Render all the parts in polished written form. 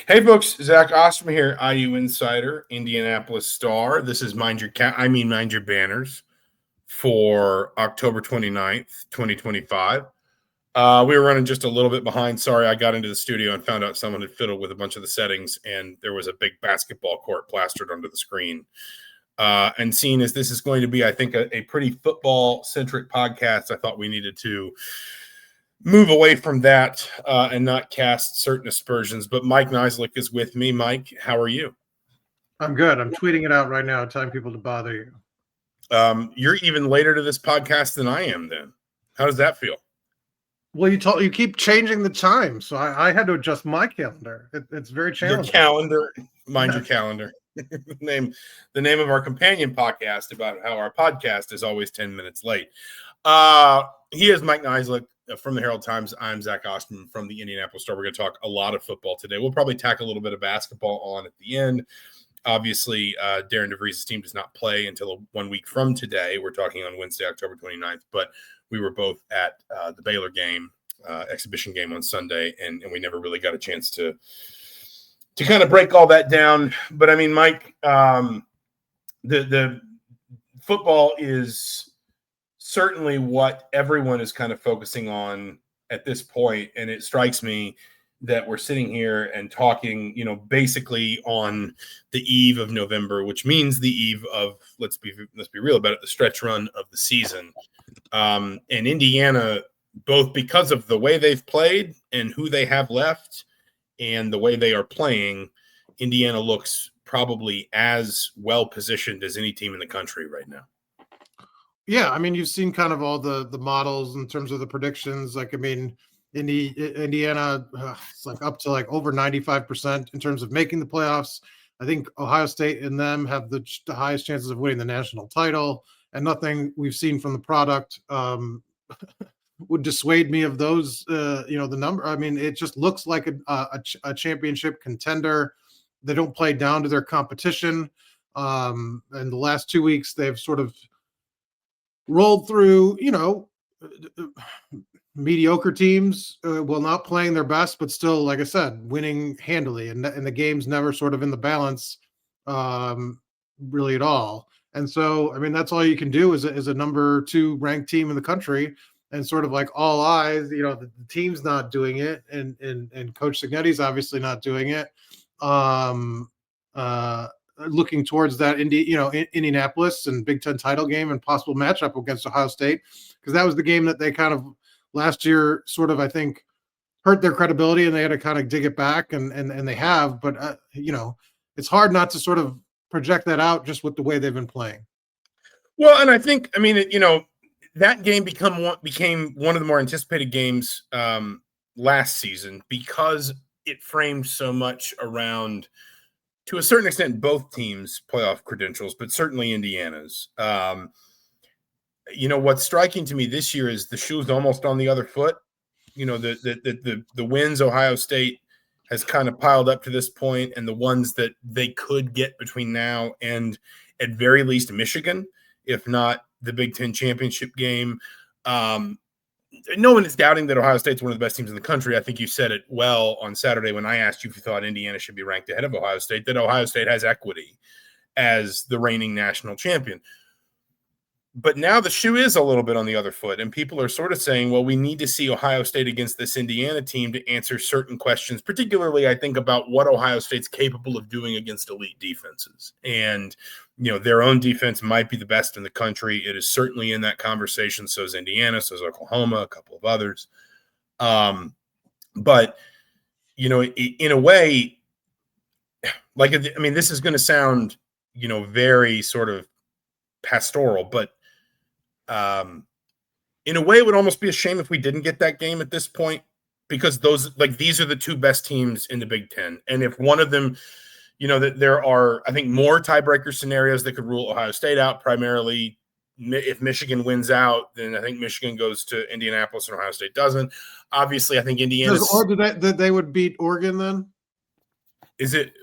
Hey, folks, Zach Osterman here, IU Insider, Indianapolis Star. This is Mind Your Banners for October 29th, 2025. We were running just a little bit behind. Sorry, I got into the studio and found out someone had fiddled with a bunch of the settings, and there was a big basketball court plastered under the screen. And seeing as this is going to be, I think, a pretty football-centric podcast, I thought we needed to move away from that and not cast certain aspersions. But Mike Niziolek is with me. Mike, how are you? I'm good. I'm tweeting it out right now, telling people to bother you. You're even later to this podcast than I am then. How does that feel? Well, you keep changing the time, so I had to adjust my calendar. It's very challenging. Your calendar, mind your calendar. The name of our companion podcast about how our podcast is always 10 minutes late. He is Mike Niziolek from the Herald Times. I'm Zach Osterman from the Indianapolis Star. We're going to talk a lot of football today. We'll probably tack a little bit of basketball on at the end. Obviously, Darren DeVries' team does not play until 1 week from today. We're talking on Wednesday, October 29th, but we were both at the Baylor game, exhibition game on Sunday, and we never really got a chance to kind of break all that down. But, I mean, Mike, the football is certainly what everyone is kind of focusing on at this point, and it strikes me that we're sitting here and talking, basically on the eve of November, which means the eve of, let's be real about it, the stretch run of the season. And Indiana, both because of the way they've played and who they have left and the way they are playing, Indiana looks probably as well positioned as any team in the country right now. Yeah, I mean, you've seen kind of all the models in terms of the predictions. Like, I mean, Indiana, it's like up to like over 95% in terms of making the playoffs. I think Ohio State and them have the highest chances of winning the national title, and nothing we've seen from the product would dissuade me of those. The number. I mean, it just looks like a championship contender. They don't play down to their competition. And the last 2 weeks, they've sort of rolled through, mediocre teams, while not playing their best, but still, like I said, winning handily, and the game's never sort of in the balance, really at all. And so, I mean, that's all you can do as a number 2 ranked team in the country, and sort of like all eyes, the team's not doing it, and Coach Cignetti's obviously not doing it. Looking towards that Indianapolis and Big Ten title game and possible matchup against Ohio State, because that was the game that they kind of last year sort of, I think, hurt their credibility, and they had to kind of dig it back, and they have. But it's hard not to sort of project that out just with the way they've been playing. Well, and I think, I mean, that game became one of the more anticipated games last season because it framed so much around, to a certain extent, both teams' playoff credentials, but certainly Indiana's. What's striking to me this year is the shoe's almost on the other foot. The wins Ohio State has kind of piled up to this point, and the ones that they could get between now and, at very least, Michigan, if not the Big Ten championship game. No one is doubting that Ohio State's one of the best teams in the country. I think you said it well on Saturday when I asked you if you thought Indiana should be ranked ahead of Ohio State, that Ohio State has equity as the reigning national champion. But now the shoe is a little bit on the other foot, and people are sort of saying, well, we need to see Ohio State against this Indiana team to answer certain questions, particularly, I think, about what Ohio State's capable of doing against elite defenses. And, their own defense might be the best in the country. It is certainly in that conversation. So is Indiana, so is Oklahoma, a couple of others. But, in a way, this is going to sound, very sort of pastoral, but in a way, it would almost be a shame if we didn't get that game at this point, because these are the 2 best teams in the Big Ten. And if one of them, that there are, I think, more tiebreaker scenarios that could rule Ohio State out. Primarily, if Michigan wins out, then I think Michigan goes to Indianapolis and Ohio State doesn't. Obviously, I think Indiana. Or they would beat Oregon then? Is it?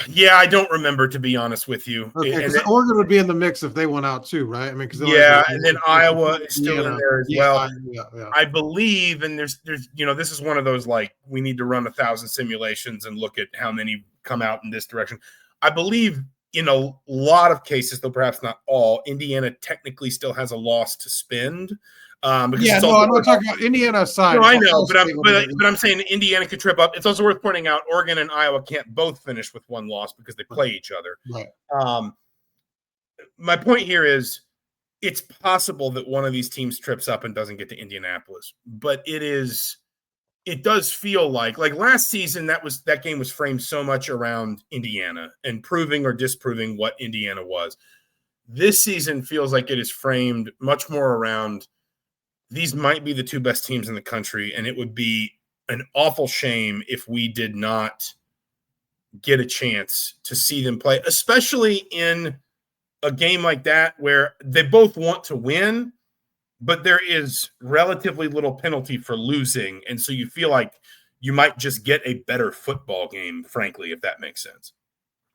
Yeah, I don't remember, to be honest with you. Okay, because Oregon would be in the mix if they went out too, right? I mean, because and then Iowa is still in there as well. Yeah. I believe, and there's this is one of those, like, we need to run 1,000 simulations and look at how many come out in this direction. I believe in a lot of cases, though perhaps not all, Indiana technically still has a loss to spend. I'm not talking about Indiana side. No, I know, but I'm saying Indiana could trip up. It's also worth pointing out Oregon and Iowa can't both finish with one loss because they play each other. Right. My point here is it's possible that one of these teams trips up and doesn't get to Indianapolis, but it does feel like last season that game was framed so much around Indiana and proving or disproving what Indiana was. This season feels like it is framed much more around these might be the two best teams in the country, and it would be an awful shame if we did not get a chance to see them play, especially in a game like that where they both want to win, but there is relatively little penalty for losing. And so you feel like you might just get a better football game, frankly, if that makes sense.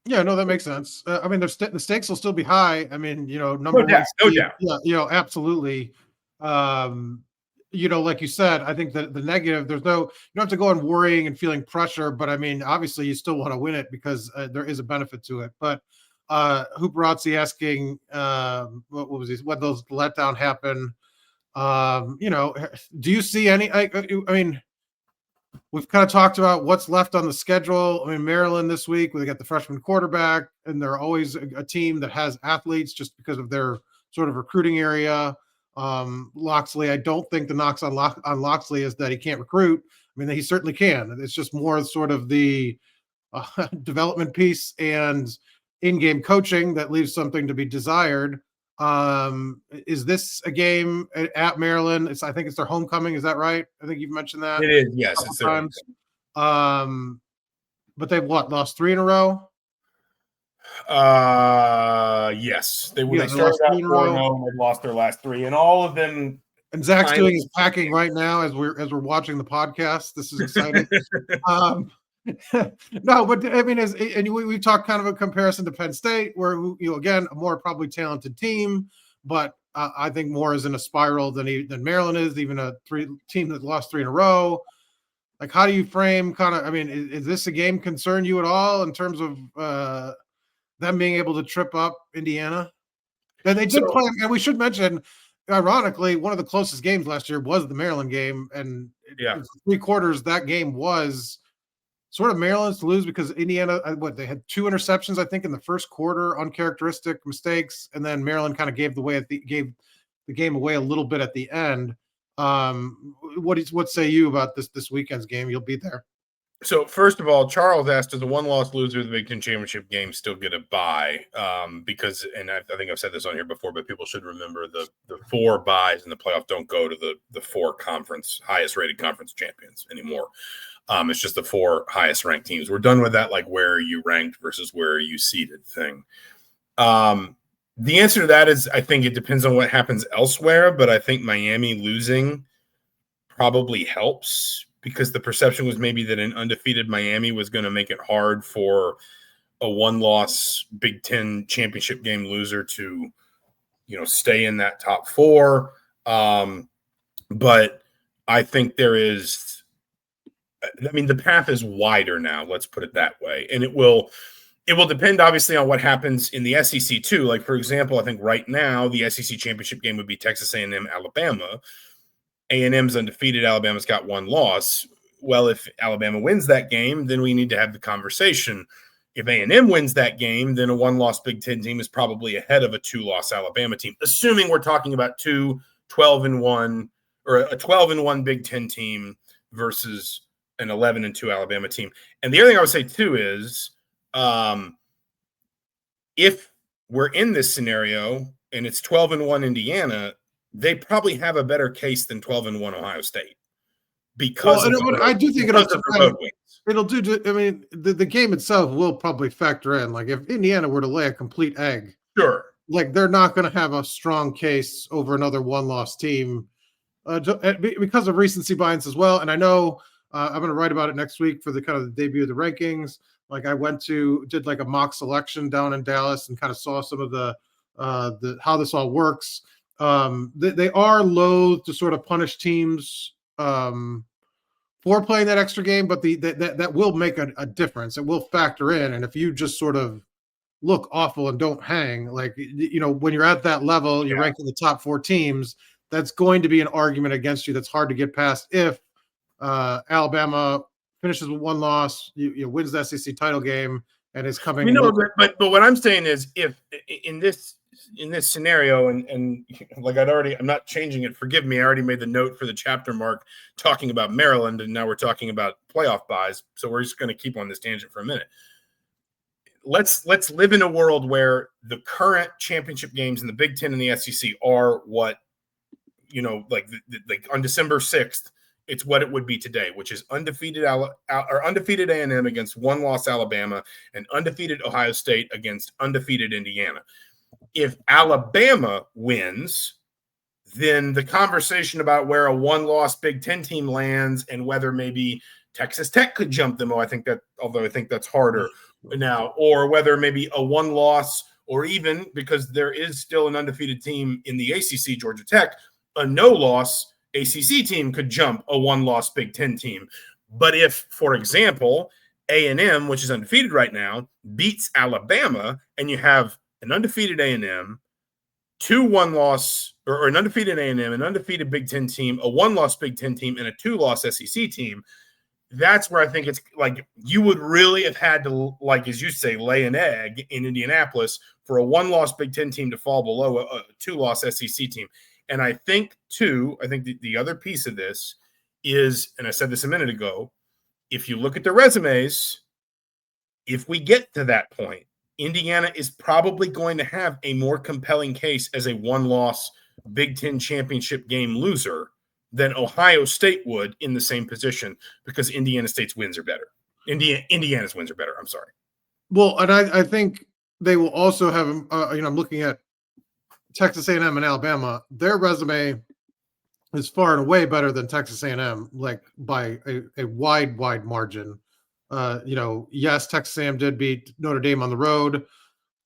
Yeah, no, that makes sense. I mean, the stakes will still be high. I mean, number one, no doubt. Yeah, absolutely. Like you said, I think that the negative, you don't have to go on worrying and feeling pressure, but I mean, obviously you still want to win it because there is a benefit to it. But Hooperazzi asking, what was he, when those letdown happen? Do you see any, I mean, we've kind of talked about what's left on the schedule. I mean, Maryland this week, they got the freshman quarterback, and they're always a team that has athletes just because of their sort of recruiting area. Loxley, I don't think the knocks on Loxley is that he can't recruit. I mean, he certainly can. It's just more sort of the development piece and in-game coaching that leaves something to be desired. Is this a game at Maryland? I think it's their homecoming. Is that right? I think you've mentioned that. It is. Yes, it's their homecoming. But they've lost 3 in a row. Yes, they started out 4-0 and they lost their last 3, and all of them. And Zach's doing his packing right now as we're watching the podcast. This is exciting. No, but I mean, we talked kind of a comparison to Penn State, where again a more probably talented team, but I think more is in a spiral than Maryland is, even a team that lost 3 in a row. Like, how do you frame kind of? I mean, is this a game concern you at all in terms of them being able to trip up Indiana? And they did play, and we should mention, ironically, one of the closest games last year was the Maryland game, and 3 quarters that game was sort of Maryland's to lose because Indiana, they had 2 interceptions, I think, in the first quarter, uncharacteristic mistakes, and then Maryland kind of gave the game away a little bit at the end. What say you about this weekend's game? You'll be there. So first of all, Charles asked, does a one-loss loser of the Big Ten championship game still get a bye? Because, and I think I've said this on here before, but people should remember the 4 byes in the playoff don't go to the 4 highest rated conference champions anymore. It's just the 4 highest ranked teams. We're done with that, like where are you ranked versus where are you seated thing. The answer to that is, I think it depends on what happens elsewhere, but I think Miami losing probably helps, because the perception was maybe that an undefeated Miami was going to make it hard for a one-loss Big Ten championship game loser to, stay in that top 4. But I think the path is wider now, let's put it that way. And it will depend obviously on what happens in the SEC too. Like, for example, I think right now the SEC championship game would be Texas A&M, Alabama. A&M's undefeated. Alabama's got 1 loss. Well, if Alabama wins that game, then we need to have the conversation. If A&M wins that game, then a 1-loss Big Ten team is probably ahead of a 2-loss Alabama team, assuming we're talking about 2 12-1 or a 12-1 Big Ten team versus an 11-2 Alabama team. And the other thing I would say too is, if we're in this scenario and it's 12-1 Indiana, they probably have a better case than 12-1 Ohio State, because I do think it'll do. I mean, the game itself will probably factor in. Like, if Indiana were to lay a complete egg, sure, like they're not going to have a strong case over another 1-loss team because of recency bias as well. And I know I'm going to write about it next week for the kind of the debut of the rankings. Like I did like a mock selection down in Dallas and kind of saw some of the how this all works. They are loath to sort of punish teams for playing that extra game, but that will make a difference. It will factor in. And if you just sort of look awful and don't hang, like, when you're at that level, you're ranking the top 4 teams, that's going to be an argument against you that's hard to get past if Alabama finishes with 1 loss, wins the SEC title game, and is coming. But what I'm saying is, if in this scenario, and like I'm not changing it. Forgive me, I already made the note for the chapter mark talking about Maryland, and now we're talking about playoff buys. So we're just going to keep on this tangent for a minute. Let's live in a world where the current championship games in the Big Ten and the SEC are what, like on December 6th. It's what it would be today, which is undefeated A&M against 1-loss Alabama and undefeated Ohio State against undefeated Indiana. If Alabama wins, then the conversation about where a 1-loss Big Ten team lands and whether maybe Texas Tech could jump them, although I think that's harder now, or whether maybe a 1-loss, or even, because there is still an undefeated team in the ACC, Georgia Tech, a no-loss ACC team could jump a 1-loss Big Ten team. But if, for example, A&M, which is undefeated right now, beats Alabama, and you have an undefeated A&M, 2 1-loss, or an undefeated A&M, an undefeated Big Ten team, a 1-loss Big Ten team, and a 2-loss SEC team, that's where I think it's like you would really have had to, like, as you say, lay an egg in Indianapolis for a 1-loss Big Ten team to fall below a 2-loss SEC team. And I think, too, the other piece of this is, and I said this a minute ago, if you look at the resumes, if we get to that point, Indiana is probably going to have a more compelling case as a 1-loss Big Ten championship game loser than Ohio State would in the same position, because Indiana State's wins are better. Indiana's wins are better. I'm sorry. Well, and I think they will also have, I'm looking at Texas A&M and Alabama. Their resume is far and away better than Texas A&M, like by a wide margin. Yes, Texas A&M did beat Notre Dame on the road.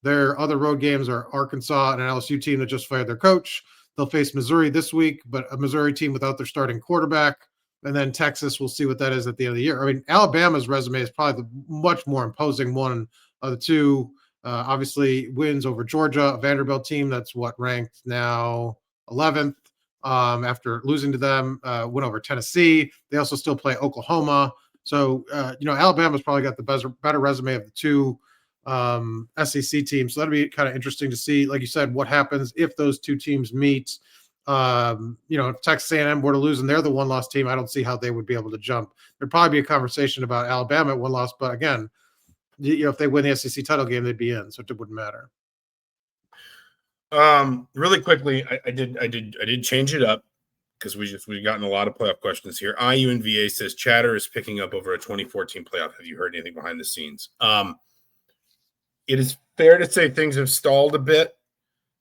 Their other road games are Arkansas and an LSU team that just fired their coach. They'll face Missouri this week, but a Missouri team without their starting quarterback. And then Texas, we'll see what that is at the end of the year. I mean, Alabama's resume is probably the much more imposing one of the two. Obviously, wins over Georgia, a Vanderbilt team that's ranked now 11th after losing to them. Win over Tennessee. They also still play Oklahoma. So, Alabama's probably got the better resume of the two SEC teams. So that'll be kind of interesting to see, like you said, what happens if those two teams meet. If Texas A&M were to lose and they're the 1-loss team, I don't see how they would be able to jump. There'd probably be a conversation about Alabama at 1 loss, but again, if they win the SEC title game, they'd be in, so it wouldn't matter. Really quickly, I did change it up because we've gotten a lot of playoff questions here. IU and VA says chatter is picking up over a 2014 playoff. Have you heard anything behind the scenes? It is fair to say things have stalled a bit.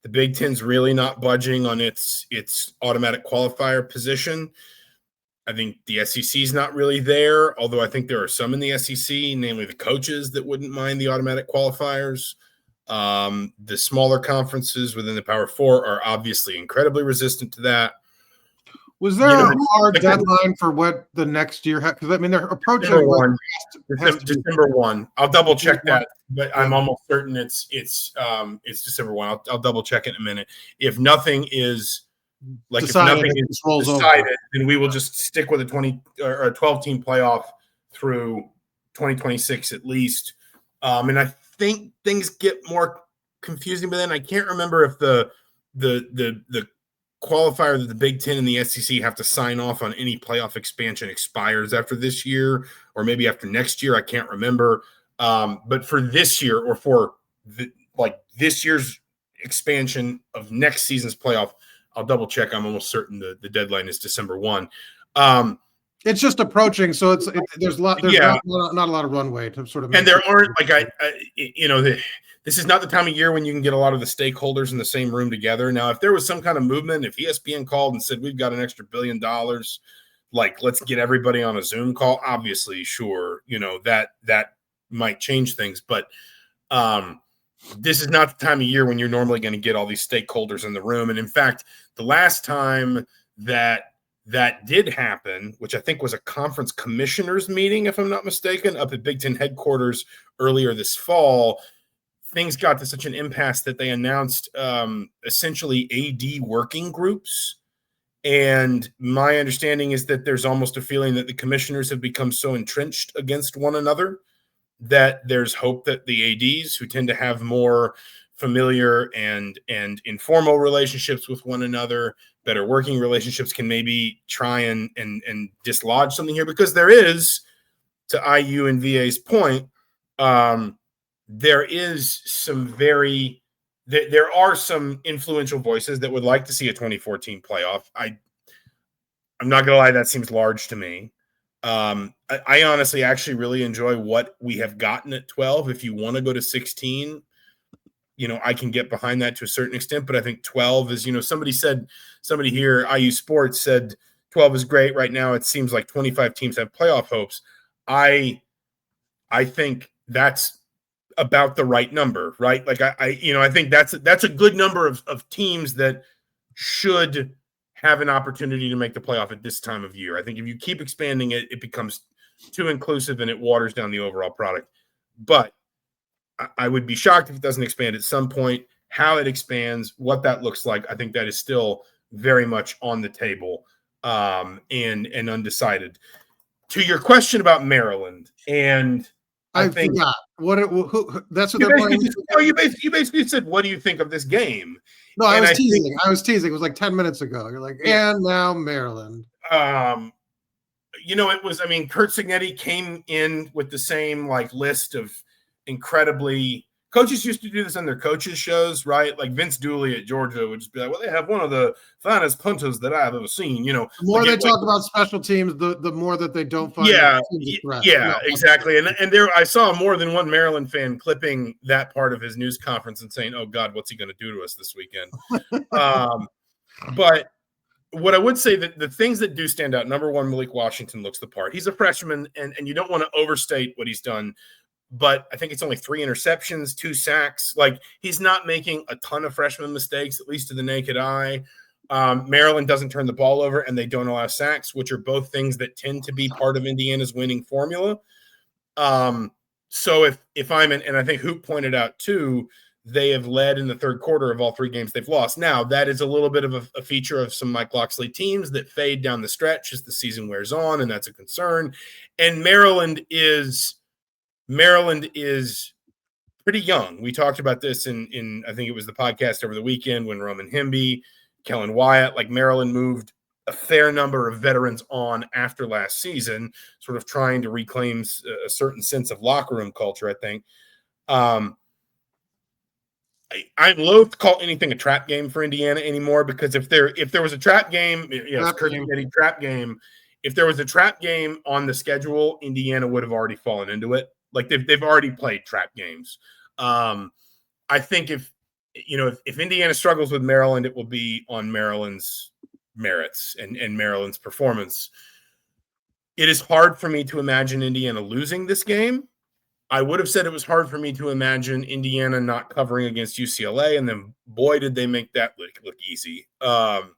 The Big Ten's really not budging on its automatic qualifier position. I think the SEC is not really there, although I think there are some in the SEC, namely the coaches, that wouldn't mind the automatic qualifiers. The smaller conferences within the Power Four are obviously incredibly resistant to that. Was there a hard deadline for what the next year had? Because I mean, they're approaching December 1. I'll double check that, but I'm almost certain it's December 1. I'll double check it in a minute. If nothing is decided, then we will just stick with a 20 or a 12-team playoff through 2026 at least. And I think things get more confusing, but then I can't remember if the qualifier that the Big Ten and the SEC have to sign off on any playoff expansion expires after this year or maybe after next year. I can't remember. But for this year, or for this year's expansion of next season's playoff, I'll double check. I'm almost certain the deadline is December 1. It's just approaching, so there's not a lot of runway to sort of. And there aren't this is not the time of year when you can get a lot of the stakeholders in the same room together. Now, if there was some kind of movement, if ESPN called and said we've got an extra $1 billion, like, let's get everybody on a Zoom call. Obviously, sure, that might change things, but this is not the time of year when you're normally going to get all these stakeholders in the room. And in fact, the last time that did happen, which I think was a conference commissioners meeting, if I'm not mistaken, up at Big Ten headquarters earlier this fall, things got to such an impasse that they announced essentially AD working groups. And my understanding is that there's almost a feeling that the commissioners have become so entrenched against one another that there's hope that the ADs, who tend to have more familiar and informal relationships with one another, better working relationships, can maybe try and dislodge something here, because there is, to IU and VA's point, there is some there are some influential voices that would like to see a 2014 playoff. I'm not gonna lie, that seems large to me. I honestly actually really enjoy what we have gotten at 12. If you want to go to 16, I can get behind that to a certain extent, but I think 12 is, somebody here, IU Sports said 12 is great. Right now, it seems like 25 teams have playoff hopes. I think that's about the right number, right? Like I think that's a good number of teams that should have an opportunity to make the playoff at this time of year. I think if you keep expanding it, it becomes too inclusive and it waters down the overall product. But I would be shocked if it doesn't expand at some point. How it expands, what that looks like, I think that is still very much on the table and undecided. To your question about Maryland, and I think forgot that's what they're playing. You basically said, "What do you think of this game?" No, I was teasing. I was teasing. It was like 10 minutes ago. You're like, and now Maryland. It was. I mean, Kurt Cignetti came in with the same list of incredibly. Coaches used to do this on their coaches shows, right? Like Vince Dooley at Georgia would just be like, "Well, they have one of the finest punters that I've ever seen." The more they talk about special teams, the more that they don't find. Exactly. And there, I saw more than one Maryland fan clipping that part of his news conference and saying, "Oh God, what's he going to do to us this weekend?" But what I would say, that the things that do stand out, number one, Malik Washington looks the part. He's a freshman, and you don't want to overstate what he's done. But I think it's only 3 interceptions, 2 sacks. Like, he's not making a ton of freshman mistakes, at least to the naked eye. Maryland doesn't turn the ball over, and they don't allow sacks, which are both things that tend to be part of Indiana's winning formula. So if I'm in, and I think Hoop pointed out too, they have led in the third quarter of all 3 games they've lost. Now, that is a little bit of a feature of some Mike Locksley teams that fade down the stretch as the season wears on, and that's a concern. And Maryland is pretty young. We talked about this in I think it was the podcast over the weekend when Roman Hemby, Kellen Wyatt, Maryland moved a fair number of veterans on after last season, sort of trying to reclaim a certain sense of locker room culture, I think. I'm loath to call anything a trap game for Indiana anymore, because if there was a trap game, trap game. If there was a trap game on the schedule, Indiana would have already fallen into it. They've already played trap games. I think if Indiana struggles with Maryland, it will be on Maryland's merits and Maryland's performance. It is hard for me to imagine Indiana losing this game. I would have said it was hard for me to imagine Indiana not covering against UCLA, and then boy, did they make that look easy. What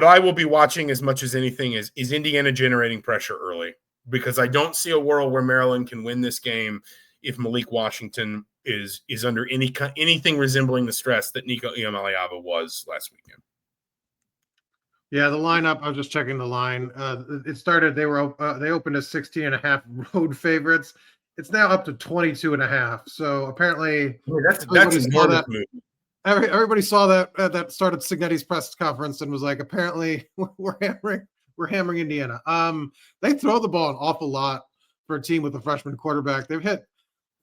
I will be watching as much as anything is Indiana generating pressure early, because I don't see a world where Maryland can win this game if Malik Washington is under anything resembling the stress that Nico Iamaleava was last weekend. Yeah, the lineup, I was just checking the line. It started, they opened as 16.5 road favorites. It's now up to 22.5. So apparently that's a enormous move. Everybody saw that started Cignetti's press conference and was like, apparently we're hammering Indiana. They throw the ball an awful lot for a team with a freshman quarterback. They've hit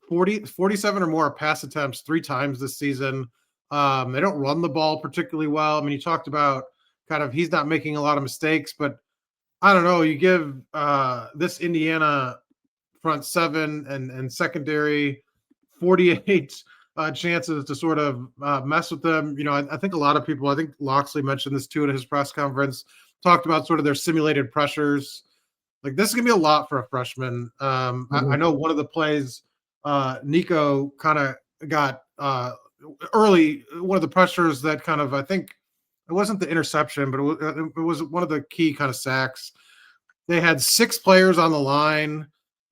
47 or more pass attempts 3 times this season. They don't run the ball particularly well. I mean, you talked about kind of he's not making a lot of mistakes, but I don't know. You give this Indiana front 7 and secondary 48 chances to sort of mess with them. I think a lot of people, I think Locksley mentioned this too at his press conference, talked about sort of their simulated pressures. Like this is gonna be a lot for a freshman. I know one of the plays, Nico kind of got early. One of the pressures that kind of, I think it wasn't the interception, but it was one of the key kind of sacks. They had 6 players on the line,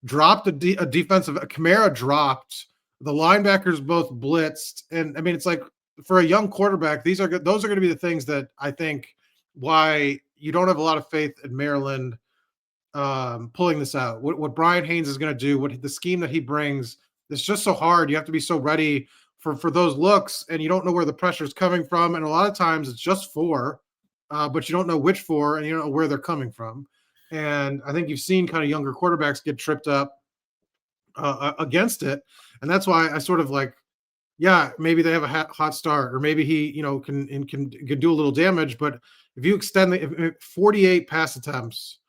dropped a defensive. Kamara dropped. The linebackers both blitzed, and I mean, it's like for a young quarterback, those are going to be the things that I think why you don't have a lot of faith in Maryland pulling this out. What Brian Haynes is going to do, what the scheme that he brings, it's just so hard. You have to be so ready for those looks, and you don't know where the pressure is coming from. And a lot of times it's just 4, but you don't know which 4, and you don't know where they're coming from. And I think you've seen kind of younger quarterbacks get tripped up against it, and that's why I sort of like, yeah, maybe they have a hot start, or maybe he, can do a little damage. But if you extend the 48 pass attempts,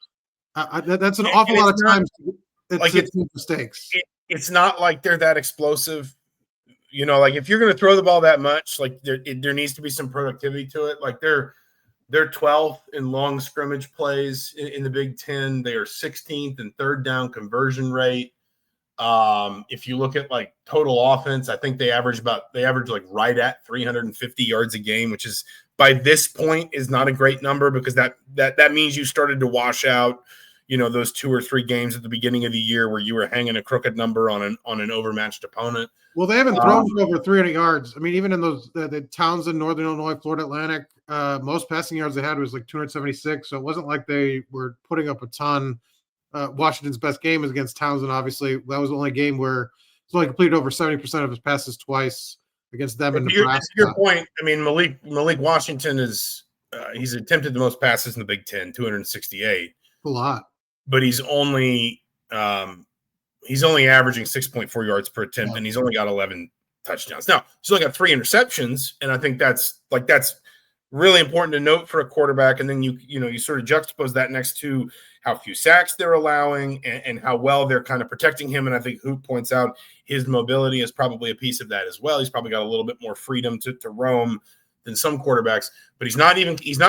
that's an awful lot of times. It's mistakes. It's not like they're that explosive. Like if you're going to throw the ball that much, like there needs to be some productivity to it. Like they're 12th in long scrimmage plays in the Big Ten. They are 16th in third down conversion rate. If you look at like total offense, I think they average like right at 350 yards a game, which is by this point is not a great number because that means you started to wash out, those 2 or 3 games at the beginning of the year where you were hanging a crooked number on an overmatched opponent. Well, they haven't thrown for over 300 yards. I mean, even in those the Townsend, Northern Illinois, Florida Atlantic, most passing yards they had was like 276. So it wasn't like they were putting up a ton. Washington's best game was against Townsend, obviously. That was the only game where he's only completed over 70% of his passes twice against them in Nebraska. To your point, I mean, Malik Washington is he's attempted the most passes in the Big Ten, 268. A lot. But he's only averaging 6.4 yards per attempt, and he's only got 11 touchdowns. Now, he's only got 3 interceptions, and I think that's really important to note for a quarterback. And then you sort of juxtapose that next to how few sacks they're allowing and how well they're kind of protecting him. And I think Hoop points out his mobility is probably a piece of that as well. He's probably got a little bit more freedom to roam than some quarterbacks, but he's not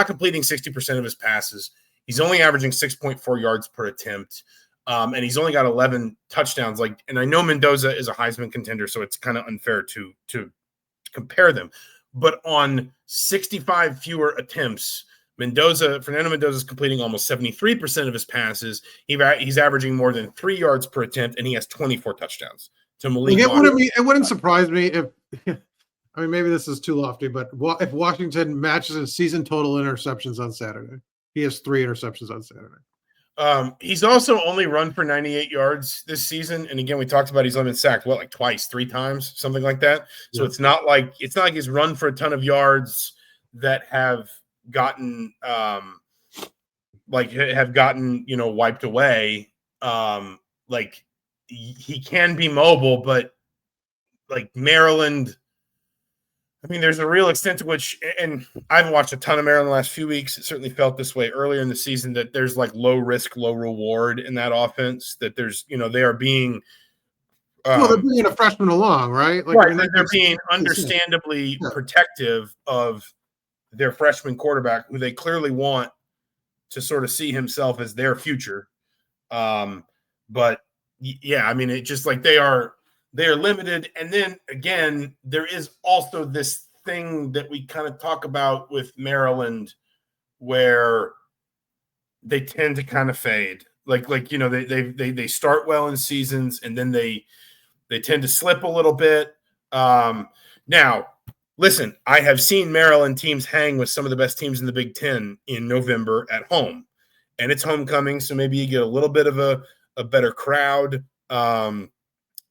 completing 60% of his passes. He's only averaging 6.4 yards per attempt. And he's only got 11 touchdowns. And I know Mendoza is a Heisman contender, so it's kind of unfair to compare them. But on 65 fewer attempts, Fernando Mendoza is completing almost 73% of his passes. He's averaging more than 3 yards per attempt, and he has 24 touchdowns. To Malik, it wouldn't surprise me if I mean, maybe this is too lofty, but if Washington matches his season total interceptions on Saturday, he has 3 interceptions on Saturday. He's also only run for 98 yards this season, and again, we talked about he's only been sacked like twice, 3 times, something like that. So yeah. It's not like he's run for a ton of yards that have gotten wiped away. He can be mobile, but like Maryland. I mean, there's a real extent to which, and I haven't watched a ton of Maryland the last few weeks. It certainly felt this way earlier in the season that there's like low risk, low reward in that offense. That there's, they are being. They're bringing a freshman along, right? Right. I mean, they're being understandably protective of their freshman quarterback, who they clearly want to sort of see himself as their future. But yeah, I mean, it just like they are limited. And then again, there is also this thing that we kind of talk about with Maryland where they tend to kind of fade. They start well in seasons and then they tend to slip a little bit. Now, listen, I have seen Maryland teams hang with some of the best teams in the Big Ten in November at home, and it's homecoming. So maybe you get a little bit of a better crowd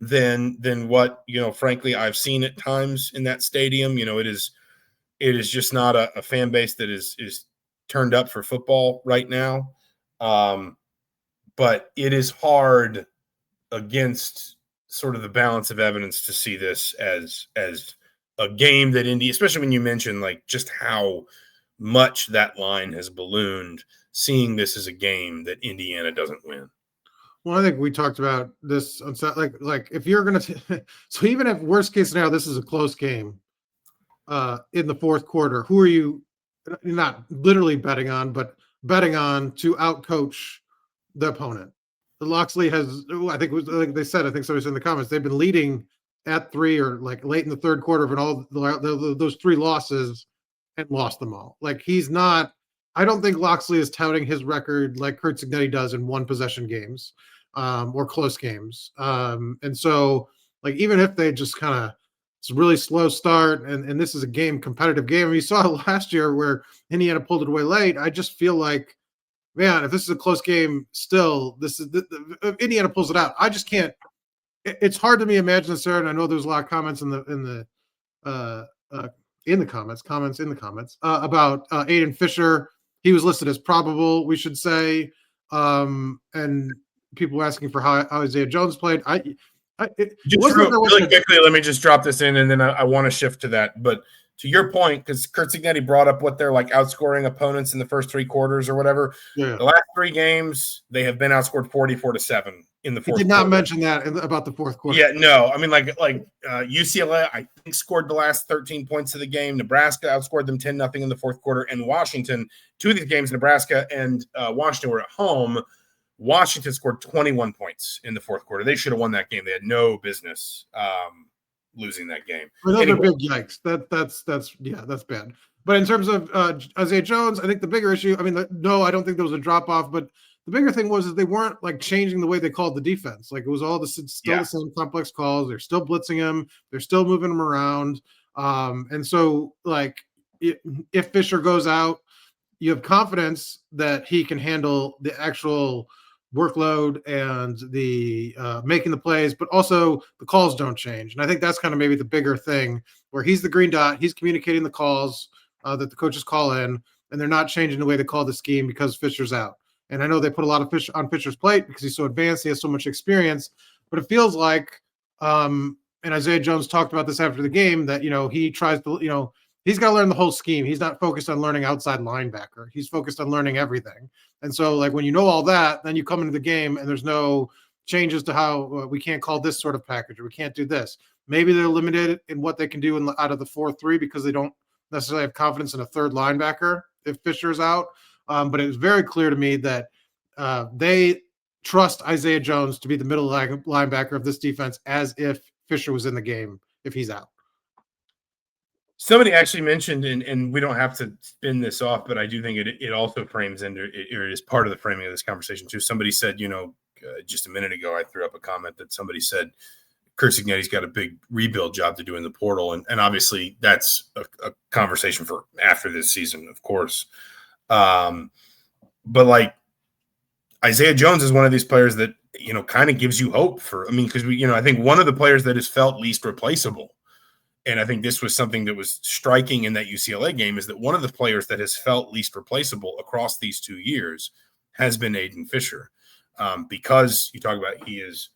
than what, frankly, I've seen at times in that stadium. It is just not a fan base that is turned up for football right now. But it is hard against sort of the balance of evidence to see this as a game that Indy, especially when you mention like just how much that line has ballooned, seeing this as a game that Indiana doesn't win. Well, I think we talked about this on like if you're going to so even if worst case scenario, this is a close game in the fourth quarter, who are you not literally betting on, but betting on to outcoach the opponent. Loxley has, I think, like they said, I think somebody said in the comments, they've been leading at 3 or like late in the third quarter of all those 3 losses and lost them all. Like he's not. I don't think Loxley is touting his record like Curt Cignetti does in one possession games or close games. And so, like, even if they just kind of, it's a really slow start, and this is a competitive game. We saw it last year where Indiana pulled it away late. I just feel like, man, if this is a close game, still, this is if Indiana pulls it out. I just can't. It's hard to me imagine, Sarah. And I know there's a lot of comments in the comments about Aiden Fisher. He was listed as probable, we should say, and people were asking for how Isaiah Jones played. Really quickly, let me just drop this in, and then I want to shift to that. But to your point, because Curt Cignetti brought up what they're like outscoring opponents in the first 3 quarters or whatever. Yeah. The last 3 games, they have been outscored 44-7 in the fourth. He did not mention that about the fourth quarter. Yeah, no. I mean, like UCLA, I think, scored the last 13 points of the game. Nebraska outscored them 10-0 in the fourth quarter. And Washington, 2 of these games, Nebraska and Washington were at home. Washington scored 21 points in the fourth quarter. They should have won that game. They had no business losing that game. Those are big yikes. That's bad. But in terms of Isaiah Jones, I think the bigger issue, I mean, no, I don't think there was a drop off, but the bigger thing was that they weren't like changing the way they called the defense. Like it was all the same complex calls. They're still blitzing him. They're still moving him around. And so like if Fisher goes out, you have confidence that he can handle the actual workload and the making the plays, but also the calls don't change. And I think that's kind of maybe the bigger thing where he's the green dot. He's communicating the calls that the coaches call in, and they're not changing the way they call the scheme because Fisher's out. And I know they put a lot of fish on Fisher's plate because he's so advanced. He has so much experience, but it feels like, and Isaiah Jones talked about this after the game, that, he tries to, he's got to learn the whole scheme. He's not focused on learning outside linebacker. He's focused on learning everything. And so like, when you know all that, then you come into the game and there's no changes to how we can't call this sort of package, or we can't do this. Maybe they're limited in what they can do out of the 4-3 because they don't necessarily have confidence in a third linebacker if Fisher's out. But it was very clear to me that they trust Isaiah Jones to be the middle linebacker of this defense as if Fisher was in the game if he's out. Somebody actually mentioned, and we don't have to spin this off, but I do think it also frames into it is part of the framing of this conversation too. Somebody said, just a minute ago, I threw up a comment that somebody said Curt Cignetti's got a big rebuild job to do in the portal. And obviously that's a conversation for after this season, of course. But like Isaiah Jones is one of these players that, kind of gives you hope because I think one of the players that has felt least replaceable, and I think this was something that was striking in that UCLA game, is that one of the players that has felt least replaceable across these 2 years has been Aiden Fisher. Because you talk about he's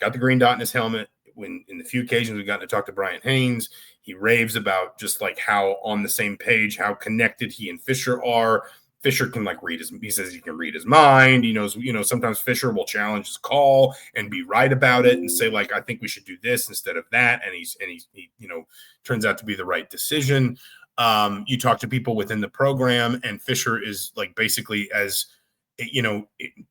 got the green dot in his helmet. When in the few occasions we've gotten to talk to Brian Haynes, he raves about just like how on the same page, how connected he and Fisher are. Fisher can he says he can read his mind. He knows, sometimes Fisher will challenge his call and be right about it and say like, I think we should do this instead of that. And he turns out to be the right decision. You talk to people within the program, and Fisher is like basically as,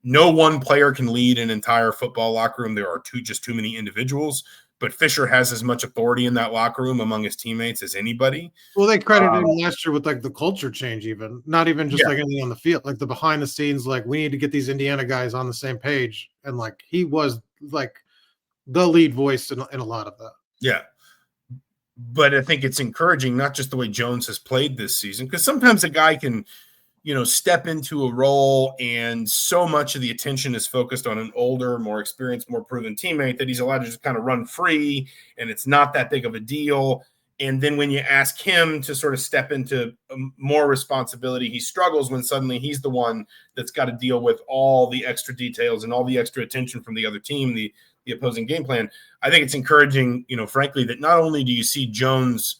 no one player can lead an entire football locker room. There are too many individuals, but Fisher has as much authority in that locker room among his teammates as anybody. Well, they credited him last year with like the culture change, not even just like anything on the field, like the behind the scenes, like we need to get these Indiana guys on the same page. And like, he was like the lead voice in a lot of that. Yeah. But I think it's encouraging, not just the way Jones has played this season, because sometimes a guy can, step into a role and so much of the attention is focused on an older, more experienced, more proven teammate that he's allowed to just kind of run free, and it's not that big of a deal. And then when you ask him to sort of step into more responsibility, he struggles when suddenly he's the one that's got to deal with all the extra details and all the extra attention from the other team, the opposing game plan. I think it's encouraging, frankly, that not only do you see Jones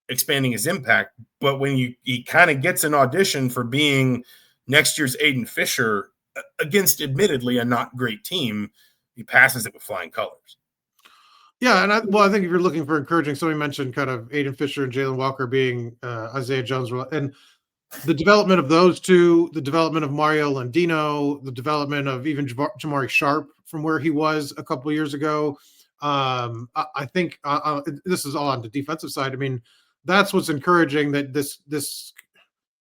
expanding his impact, but when he kind of gets an audition for being next year's Aiden Fisher against admittedly a not great team, he passes it with flying colors. Yeah, and I think if you're looking for encouraging, somebody mentioned kind of Aiden Fisher and Jalen Walker being Isaiah Jones, and the development of those two, the development of Mario Landino, the development of even Jamari Sharp from where he was a couple of years ago. I think this is all on the defensive side. I mean, that's what's encouraging, that this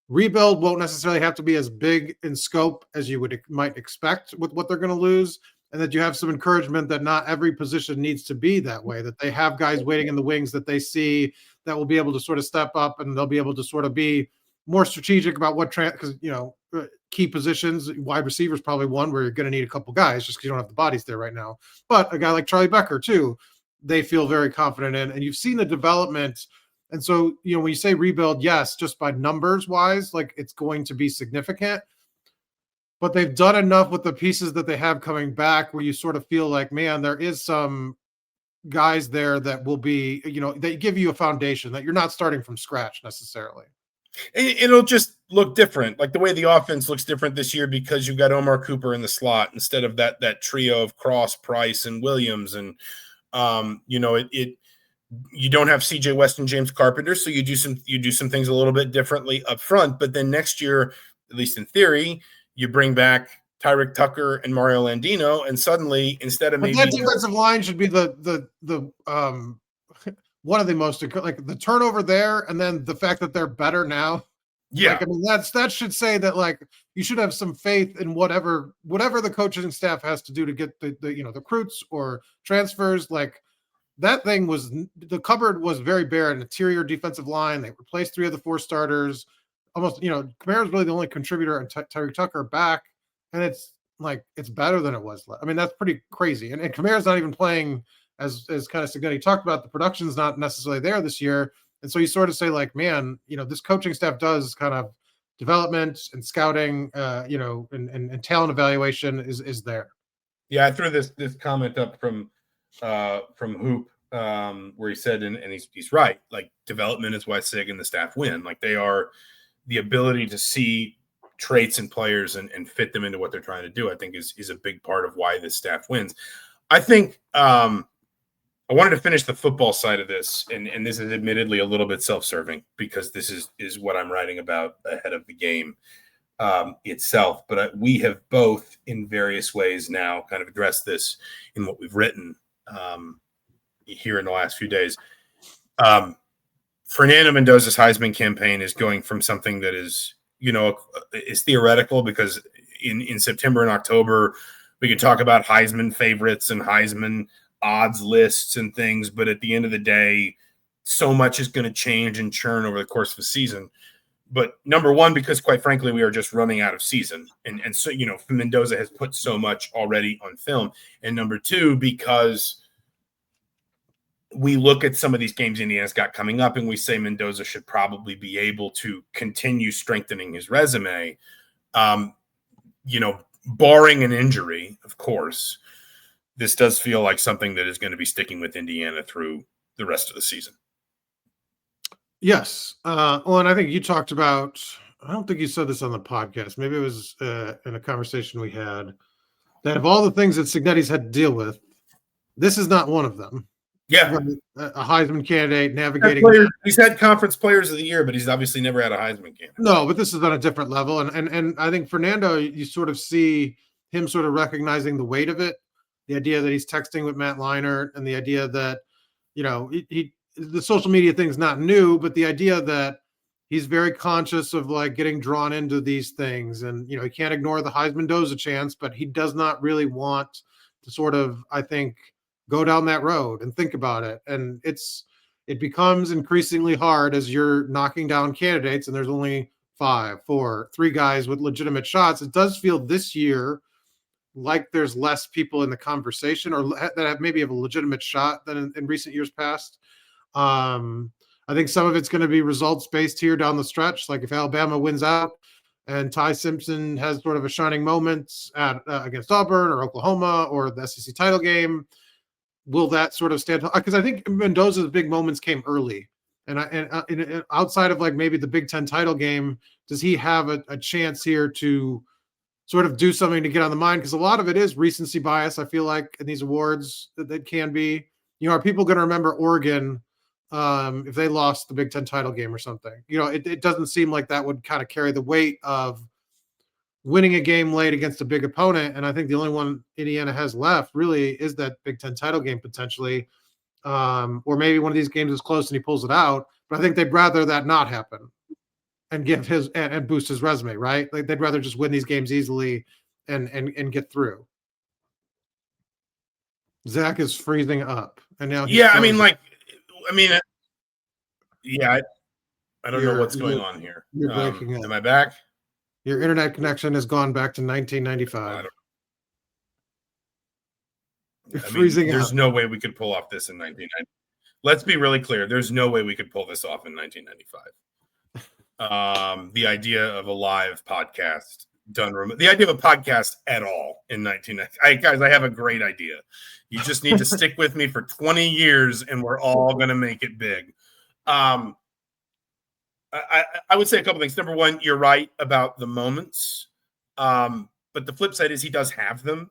rebuild won't necessarily have to be as big in scope as you might expect with what they're going to lose, and that you have some encouragement that not every position needs to be that way, that they have guys waiting in the wings that they see that will be able to sort of step up, and they'll be able to sort of be more strategic about what because key positions, wide receivers probably one where you're going to need a couple guys just because you don't have the bodies there right now. But a guy like Charlie Becker too, they feel very confident in, and you've seen the development. And so, when you say rebuild, yes, just by numbers wise, like it's going to be significant, but they've done enough with the pieces that they have coming back where you sort of feel like, man, there is some guys there that will be, they give you a foundation that you're not starting from scratch necessarily. It'll just look different, like the way the offense looks different this year because you've got Omar Cooper in the slot instead of that trio of Cross, Price, and Williams, and you don't have CJ West and James Carpenter, so you do some things a little bit differently up front. But then next year, at least in theory, you bring back Tyreek Tucker and Mario Landino, and suddenly instead of that defensive line should be the one of the most, like, the turnover there, and then the fact that they're better now. Yeah, like, I mean, that should say that, like, you should have some faith in whatever the coaching staff has to do to get the recruits or transfers. Like, that thing was, the cupboard was very bare. An interior defensive line. They replaced 3 of the 4 starters. Almost, Kamara's really the only contributor, and Tyreek Tucker back, and it's like it's better than it was. I mean, that's pretty crazy. And Kamara's not even playing as kind of Cignetti talked about. The production's not necessarily there this year, and so you sort of say, like, man, this coaching staff does kind of development and scouting, and talent evaluation is there. Yeah, I threw this comment up from Hoop, where he said, and he's right, like, development is why Sig and the staff win. Like, they are the ability to see traits in players and fit them into what they're trying to do, I think is a big part of why this staff wins. I think I wanted to finish the football side of this, and this is admittedly a little bit self-serving because this is what I'm writing about ahead of the game itself. But we have both, in various ways now, kind of addressed this in what we've written here in the last few days. Fernando Mendoza's Heisman campaign is going from something that is theoretical, because in September and October we can talk about Heisman favorites and Heisman odds lists and things, but at the end of the day, so much is going to change and churn over the course of a season. But number one, because quite frankly, we are just running out of season. And so, Mendoza has put so much already on film. And number two, because we look at some of these games Indiana's got coming up and we say Mendoza should probably be able to continue strengthening his resume, barring an injury, of course. This does feel like something that is going to be sticking with Indiana through the rest of the season. Yes. And I think you talked about, I don't think you said this on the podcast, maybe it was in a conversation we had, that of all the things that Cignetti's had to deal with, this is not one of them. Yeah. A Heisman candidate navigating. He's had conference players of the year, but he's obviously never had a Heisman candidate. No, but this is on a different level. And I think Fernando, you sort of see him sort of recognizing the weight of it. The idea that he's texting with Matt Leinart, and the idea that, the social media thing's not new, but the idea that he's very conscious of, like, getting drawn into these things. And, he can't ignore the HeisMendoza chance, but he does not really want to sort of, I think, go down that road and think about it. And it becomes increasingly hard as you're knocking down candidates and there's only 5, 4, 3 guys with legitimate shots. It does feel this year like there's less people in the conversation or that have maybe have a legitimate shot than in recent years past. I think some of it's going to be results based here down the stretch. Like, if Alabama wins out and Ty Simpson has sort of a shining moment against Auburn or Oklahoma or the SEC title game, will that sort of stand? Because I think Mendoza's big moments came early, and outside of, like, maybe the Big Ten title game, does he have a chance here to sort of do something to get on the mind? Because a lot of it is recency bias, I feel like, in these awards that can be. Are people going to remember Oregon if they lost the Big Ten title game or something. It doesn't seem like that would kind of carry the weight of winning a game late against a big opponent. And I think the only one Indiana has left really is that Big Ten title game potentially. Or maybe one of these games is close and he pulls it out. But I think they'd rather that not happen and give and boost his resume, right? Like they'd rather just win these games easily and get through. Zach is freezing up, and now yeah. I don't know what's going on here. You're breaking up. Am I back? Your internet connection has gone back to 1995. There's no way we could pull off this in 1990. Let's be really clear. There's no way we could pull this off in 1995. The idea of a live podcast done remote, the idea of a podcast at all in 1990. Guys, I have a great idea. You just need to stick with me for 20 years and we're all going to make it big. I would say a couple things. Number one, you're right about the moments. But the flip side is he does have them.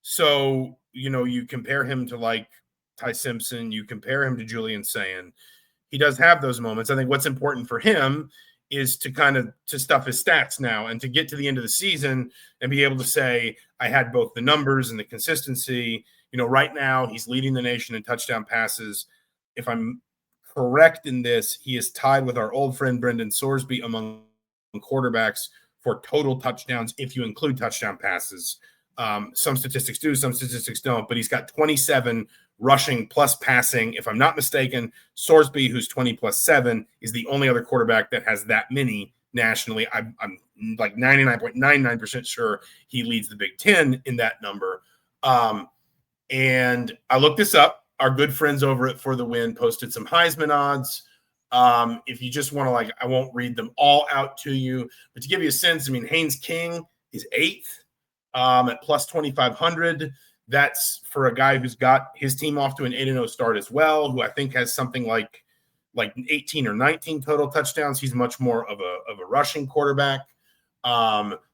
So, you compare him to like Ty Simpson, you compare him to Julian Sayin. He does have those moments. I think what's important for him is to stuff his stats now and to get to the end of the season and be able to say, I had both the numbers and the consistency. Right now he's leading the nation in touchdown passes. If I'm correct in this, he is tied with our old friend Brendan Sorsby among quarterbacks for total touchdowns if you include touchdown passes. Some statistics do, some statistics don't, but he's got 27 rushing plus passing. If I'm not mistaken, Sorsby, who's 20 plus 7, is the only other quarterback that has that many nationally. I'm like 99.99% sure he leads the Big Ten in that number. And I looked this up. Our good friends over at For the Win posted some Heisman odds. If you just want to, I won't read them all out to you, but to give you a sense, Haynes King is 8th at plus 2,500. That's for a guy who's got his team off to an 8-0 start as well, who I think has something like 18 or 19 total touchdowns. He's much more of a rushing quarterback.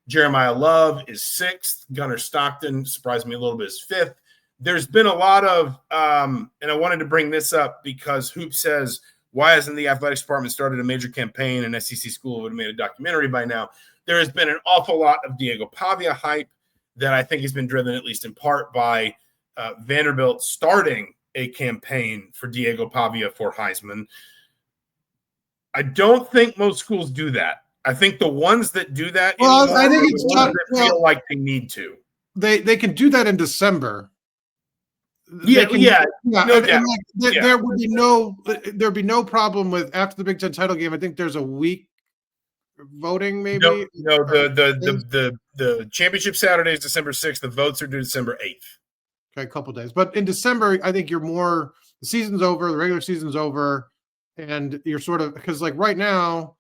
Jeremiah Love is 6th. Gunnar Stockton surprised me a little bit, is 5th. There's been a lot of, and I wanted to bring this up because Hoop says, why hasn't the athletics department started a major campaign? An SEC school would have made a documentary by now. There has been an awful lot of Diego Pavia hype that I think has been driven, at least in part, by Vanderbilt starting a campaign for Diego Pavia for Heisman. I don't think most schools do that. I think the ones that do that I think it's tough, feel like they need to. They can do that in December. There would be no problem with after the Big Ten title game. I think there's a week voting, maybe. No, the championship Saturday is December 6th. The votes are due December 8th. Okay, a couple days. But in December, I think the season's over, the regular season's over, and you're sort of, because right now,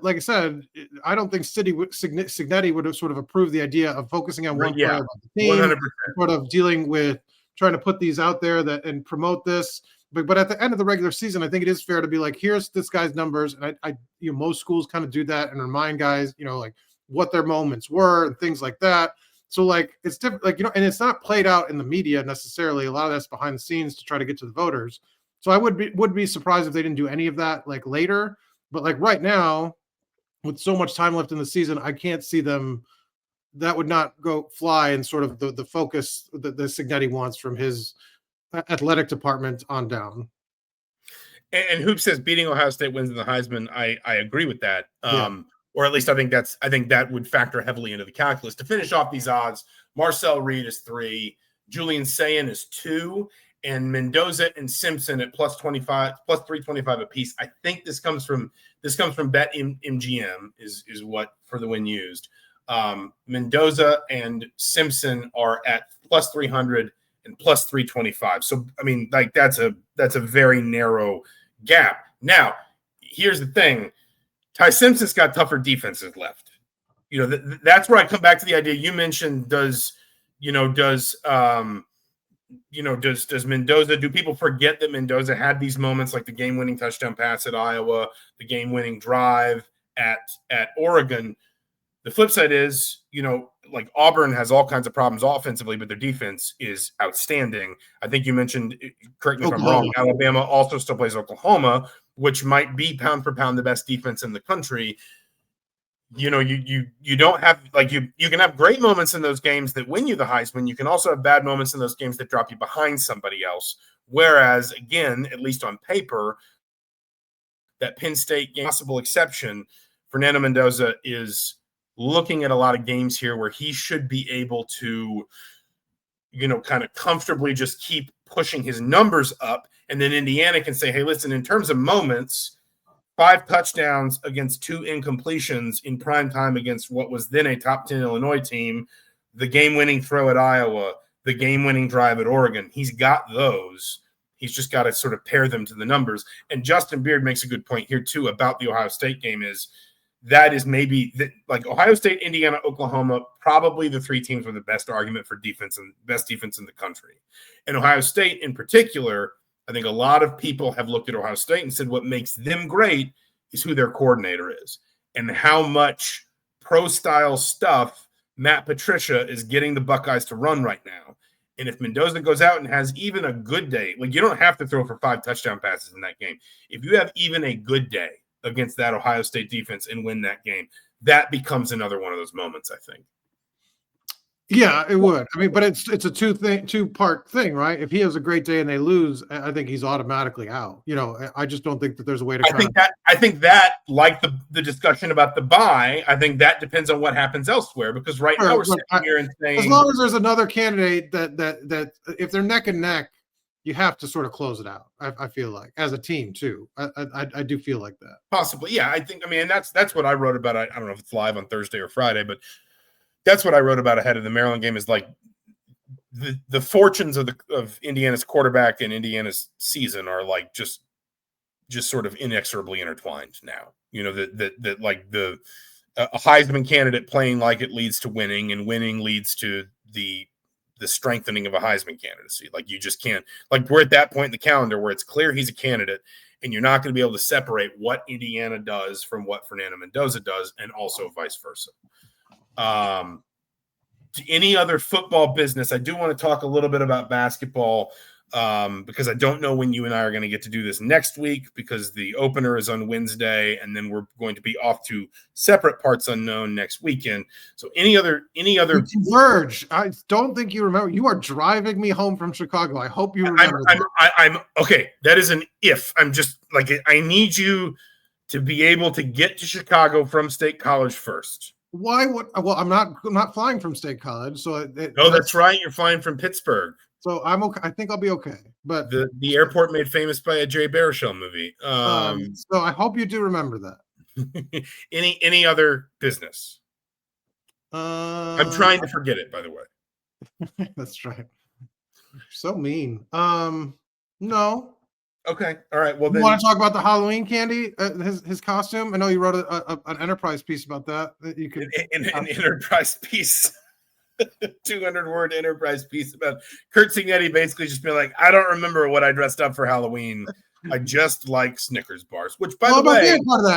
like I said, I don't think Cignetti would have sort of approved the idea of focusing on one player of the team, 100%. Sort of dealing with trying to put these out there and promote this. But at the end of the regular season, I think it is fair to be like, here's this guy's numbers. And most schools kind of do that and remind guys, what their moments were and things like that. So it's different, and it's not played out in the media necessarily. A lot of that's behind the scenes to try to get to the voters. So I would be surprised if they didn't do any of that later. But right now, with so much time left in the season, I can't see them. That would not go fly in sort of the focus that the Cignetti wants from his athletic department on down. And Hoop says beating Ohio State wins in the Heisman. I agree with that. Or at least I think that would factor heavily into the calculus. To finish off these odds, Marcel Reed is 3, Julian Sayin is 2, and Mendoza and Simpson at plus 325 apiece. I think this comes from BetMGM is what For the Win used. Mendoza and Simpson are at plus 300 and plus 325. So that's a very narrow gap. Now, here's the thing: Ty Simpson's got tougher defenses left. That's where I come back to the idea you mentioned. Does Mendoza? Do people forget that Mendoza had these moments like the game-winning touchdown pass at Iowa, the game-winning drive at Oregon? The flip side is, like Auburn has all kinds of problems offensively, but their defense is outstanding. I think you mentioned, correct me if I'm wrong, Alabama also still plays Oklahoma, which might be pound for pound the best defense in the country. You don't have, like, you can have great moments in those games that win you the Heisman. You can also have bad moments in those games that drop you behind somebody else. Whereas, again, at least on paper, that Penn State game, possible exception, Fernando Mendoza is looking at a lot of games here where he should be able to, kind of comfortably just keep pushing his numbers up. And then Indiana can say, hey, listen, in terms of moments, 5 touchdowns against 2 incompletions in prime time against what was then a top 10 Illinois team, the game-winning throw at Iowa, the game-winning drive at Oregon. He's got those. He's just got to sort of pair them to the numbers. And Justin Beard makes a good point here, too, about the Ohio State game is that is maybe like Ohio State, Indiana, Oklahoma, probably the 3 teams with the best argument for defense and best defense in the country. And Ohio State in particular, I think a lot of people have looked at Ohio State and said what makes them great is who their coordinator is and how much pro-style stuff Matt Patricia is getting the Buckeyes to run right now. And if Mendoza goes out and has even a good day, like you don't have to throw for 5 touchdown passes in that game. If you have even a good day against that Ohio State defense and win that game, that becomes another one of those moments, I think. Yeah, it would. I mean, but it's a two-part thing, right? If he has a great day and they lose, I think he's automatically out. I just don't think that there's a way to. I think that like the discussion about the bye, I think that depends on what happens elsewhere. Because now we're sitting here and saying, as long as there's another candidate that if they're neck and neck, you have to sort of close it out. I feel like as a team too. I do feel like that. Possibly, yeah. I think. I mean, that's what I wrote about. I don't know if it's live on Thursday or Friday, but that's what I wrote about ahead of the Maryland game. Is like the fortunes of Indiana's quarterback and Indiana's season are like just sort of inexorably intertwined now. That like a Heisman candidate playing like it leads to winning, and winning leads to the strengthening of a Heisman candidacy. Like you just can't, like we're at that point in the calendar where it's clear he's a candidate and you're not going to be able to separate what Indiana does from what Fernando Mendoza does, and also vice versa. To any other football business, I do want to talk a little bit about basketball because I don't know when you and I are going to get to do this next week because the opener is on Wednesday and then we're going to be off to separate parts unknown next weekend. So any other Converge. I don't think you remember. You are driving me home from Chicago. I hope you remember. I'm okay. That is an if. I'm just like, I need you to be able to get to Chicago from State College first. Why would? Well, I'm not flying from State College, so that's right. You're flying from Pittsburgh, so I'm okay. I think I'll be okay. But the airport made famous by a Jay Baruchel movie. So I hope you do remember that. Any other business? I'm trying to forget it. By the way, that's right. So mean. No. Okay. All right. Well, you want to talk about the Halloween candy? His costume. I know you wrote an Enterprise piece about that. You could an Enterprise piece, 200-word Enterprise piece about Kurt Cignetti basically just being like, I don't remember what I dressed up for Halloween. I just like Snickers bars. Which, by the way,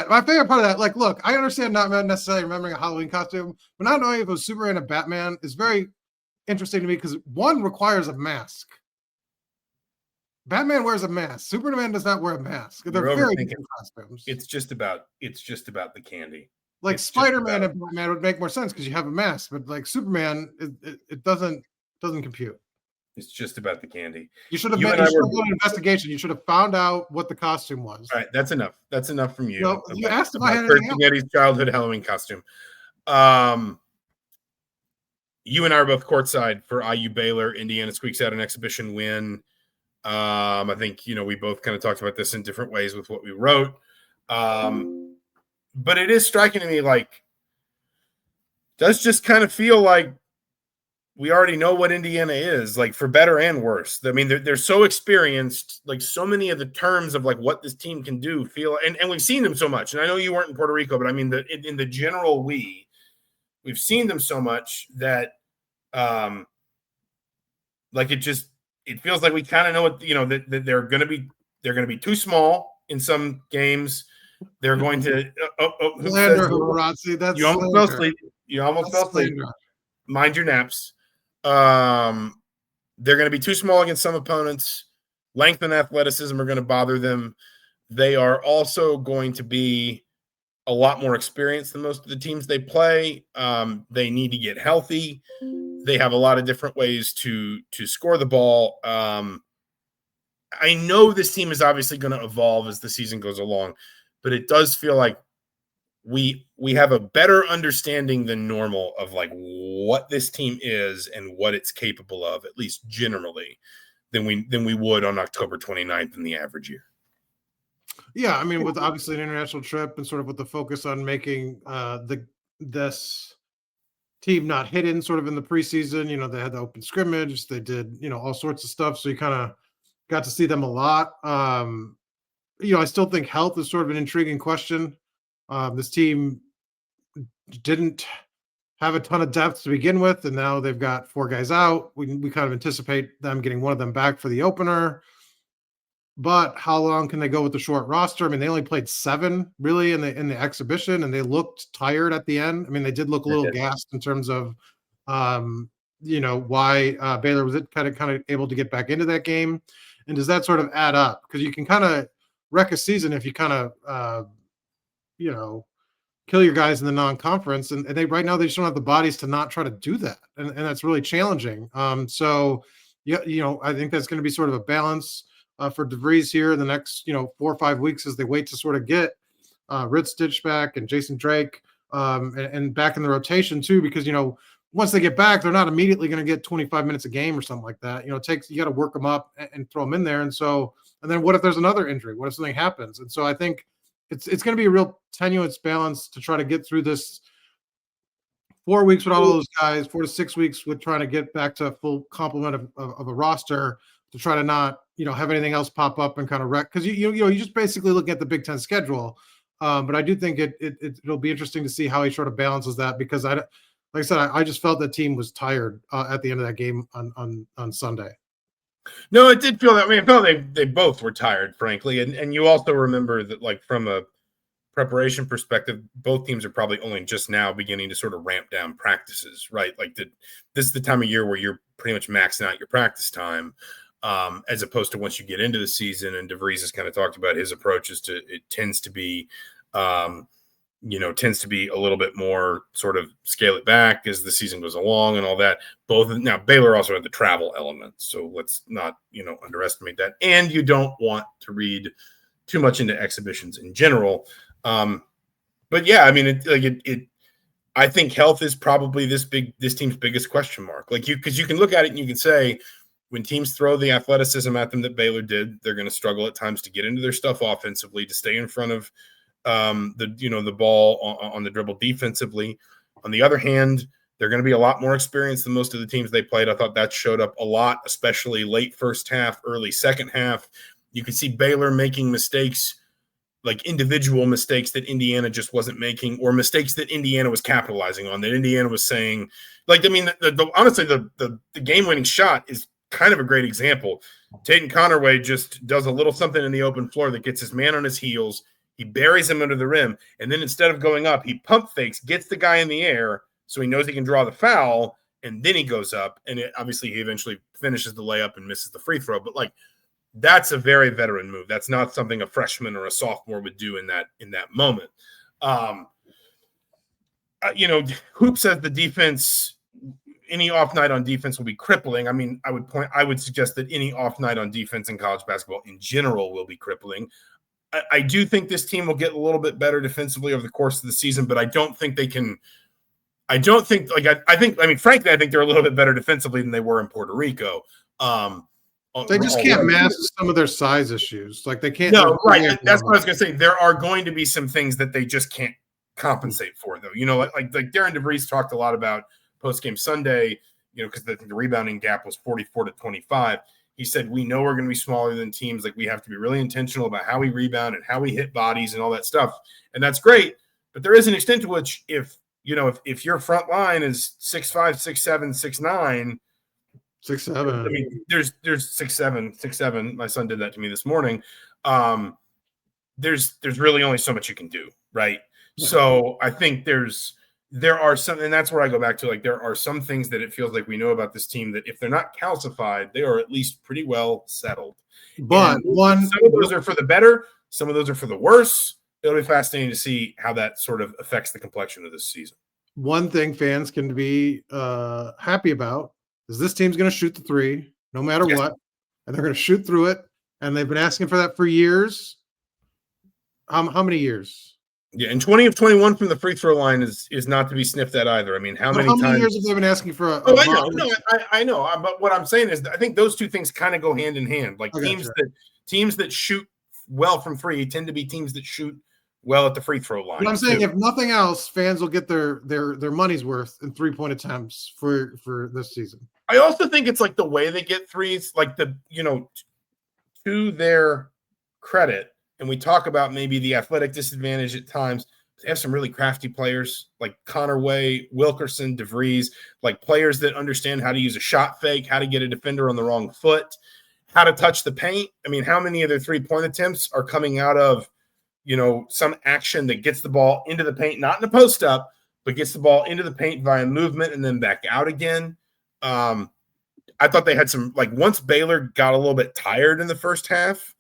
my favorite part of that. Like, look, I understand not necessarily remembering a Halloween costume, but not knowing if it was Superman and Batman is very interesting to me because one requires a mask. Batman wears a mask. Superman does not wear a mask. They're very different costumes. It's just about the candy. Like Spider-Man and Batman would make more sense because you have a mask, but like Superman, it doesn't compute. It's just about the candy. You should have done an investigation. You should have found out what the costume was. All right, that's enough. That's enough from you. No, you asked if I had Kurt Cignetti's childhood Halloween costume. You and I are both courtside for IU Baylor. Indiana squeaks out an exhibition win. I think, we both kind of talked about this in different ways with what we wrote. But it is striking to me, like, does just kind of feel like we already know what Indiana is, like, for better and worse. I mean, they're so experienced, like, so many of the terms of, like, what this team can do feel, and we've seen them so much. And I know you weren't in Puerto Rico, but I mean, in the general we've seen them so much that, like, it feels like we kind of know what, that they're going to be too small in some games. They're going to slander Hooprazzi. That's you almost fell asleep. You almost fell asleep. Mind your naps. They're going to be too small against some opponents. Length and athleticism are going to bother them. They are also going to be a lot more experienced than most of the teams they play. They need to get healthy. They have a lot of different ways to score the ball. I know this team is obviously going to evolve as the season goes along, but it does feel like we have a better understanding than normal of like what this team is and what it's capable of, at least generally, than we would on October 29th in the average year. Yeah, I mean, with obviously an international trip and sort of with the focus on making this team not hidden sort of in the preseason, they had the open scrimmage, they did, all sorts of stuff. So you kind of got to see them a lot. I still think health is sort of an intriguing question. This team didn't have a ton of depth to begin with, and now they've got 4 guys out. We kind of anticipate them getting one of them back for the opener. But how long can they go with the short roster? I mean, they only played 7 really in the exhibition, and they looked tired at the end. I mean, they did look a little gassed in terms of, why Baylor was kind of able to get back into that game. And does that sort of add up? Because you can kind of wreck a season if you kind of, kill your guys in the non-conference, and they right now they just don't have the bodies to not try to do that, and that's really challenging. So I think that's going to be sort of a balance for DeVries here in the next 4 or 5 weeks as they wait to sort of get Rid Stitch back and Jason Drake and back in the rotation too, because once they get back, they're not immediately going to get 25 minutes a game or something like that. You got to work them up and throw them in there, and then what if there's another injury? What if something happens? And so I think it's going to be a real tenuous balance to try to get through this 4 weeks with all those guys, 4 to 6 weeks with trying to get back to a full complement of a roster to try to not, have anything else pop up and kind of wreck. Because you just basically look at the Big Ten schedule. But I do think it'll be interesting to see how he sort of balances that, because like I said, I just felt the team was tired at the end of that game on Sunday. No, it did feel that way. I felt they both were tired, frankly. And you also remember that, like, from a preparation perspective, both teams are probably only just now beginning to sort of ramp down practices, right? Like this is the time of year where you're pretty much maxing out your practice time, as opposed to once you get into the season. And DeVries has kind of talked about his approach tends to be a little bit more sort of scale it back as the season goes along and all that. Now Baylor also had the travel element, so let's not underestimate that. And you don't want to read too much into exhibitions in general. But yeah, I mean, I think health is probably this team's biggest question mark. Because you can look at it and you can say, when teams throw the athleticism at them that Baylor did, they're going to struggle at times to get into their stuff offensively, to stay in front of the ball on the dribble defensively. On the other hand, they're going to be a lot more experienced than most of the teams they played. I thought that showed up a lot, especially late first half, early second half. You could see Baylor making mistakes, like individual mistakes that Indiana just wasn't making, or mistakes that Indiana was capitalizing on, that Indiana was saying, honestly, the game-winning shot is kind of a great example. Tatum Connerway just does a little something in the open floor that gets his man on his heels. He buries him under the rim, and then instead of going up, he pump fakes, gets the guy in the air so he knows he can draw the foul, and then he goes up, and obviously he eventually finishes the layup and misses the free throw. But that's a very veteran move. That's not something a freshman or a sophomore would do in that moment. Hoop says the defense, any off night on defense will be crippling. I mean, I would suggest that any off night on defense in college basketball in general will be crippling. I do think this team will get a little bit better defensively over the course of the season, but I don't think they can. I don't think frankly, I think they're a little bit better defensively than they were in Puerto Rico. They just can't mask some of their size issues. Like they can't. No, right. That's what I was going to say. There are going to be some things that they just can't compensate for, though. Like Darren DeVries talked a lot about post-game Sunday, because the rebounding gap was 44 to 25. He said, we know we're going to be smaller than teams. Like, we have to be really intentional about how we rebound and how we hit bodies and all that stuff. And that's great. But there is an extent to which if your front line is 6'5", 6'7", 6'9", 6'7". I mean, there's 6'7". My son did that to me this morning. there's really only so much you can do, right? Yeah. So I think there are some, and that's where I go back to, like, there are some things that it feels like we know about this team that if they're not calcified, they are at least pretty well settled. But some of those are for the better, some of those are for the worse. It'll be fascinating to see how that sort of affects the complexion of this season. One thing fans can be happy about is this team's going to shoot the three no matter what, and they're going to shoot through it. And they've been asking for that for years. How many years? Yeah, and 20 of 21 from the free throw line is not to be sniffed at either. I mean, how many years have they been asking for? I know. But what I'm saying is, I think those two things kind of go hand in hand. Like teams that shoot well from three tend to be teams that shoot well at the free throw line. But I'm saying, if nothing else, fans will get their money's worth in 3-point attempts for this season. I also think it's like the way they get threes, like to their credit. And we talk about maybe the athletic disadvantage at times. They have some really crafty players like Connor Way, Wilkerson, DeVries, like players that understand how to use a shot fake, how to get a defender on the wrong foot, how to touch the paint. I mean, how many of their 3-point attempts are coming out of, some action that gets the ball into the paint, not in a post up, but gets the ball into the paint via movement and then back out again. I thought they had some, like, once Baylor got a little bit tired in the first half,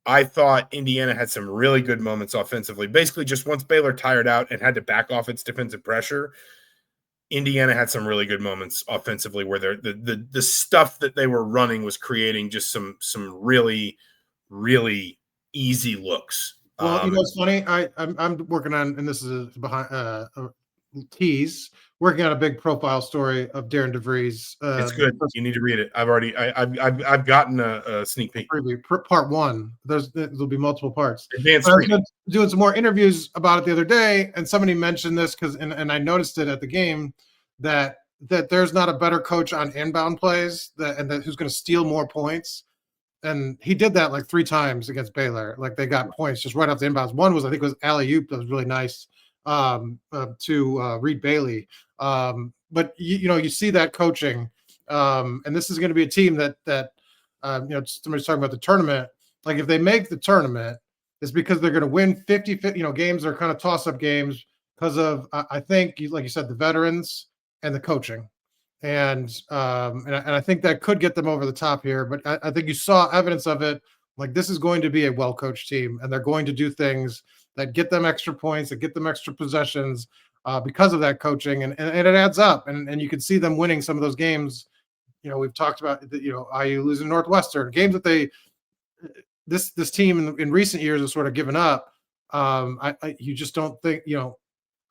I thought Indiana had some really good moments offensively. Basically, just once Baylor tired out and had to back off its defensive pressure, Indiana had some really good moments offensively where the stuff that they were running was creating just some really, really easy looks. Well, it's funny. I'm working on, and this is behind tease, working on a big profile story of Darren DeVries. It's good. You need to read it. I've gotten a sneak peek. Preview, part one. There'll be multiple parts. Advanced I was doing some more interviews about it the other day, and somebody mentioned this and I noticed it at the game that there's not a better coach on inbound plays and who's going to steal more points. And he did that like 3 times against Baylor. Like, they got points just right off the inbounds. One was, I think it was alley-oop that was really nice to Reed Bailey. But you see that coaching, and this is going to be a team that somebody's talking about the tournament. Like, if they make the tournament, it's because they're going to win 50. Games are kind of toss-up games because of, I think, like you said, the veterans and the coaching. And I think that could get them over the top here. But I think you saw evidence of it. Like, this is going to be a well-coached team, and they're going to do things that get them extra points, that get them extra possessions because of that coaching. And it adds up. And you can see them winning some of those games. We've talked about, IU losing Northwestern, games that this team in recent years has sort of given up. You just don't think,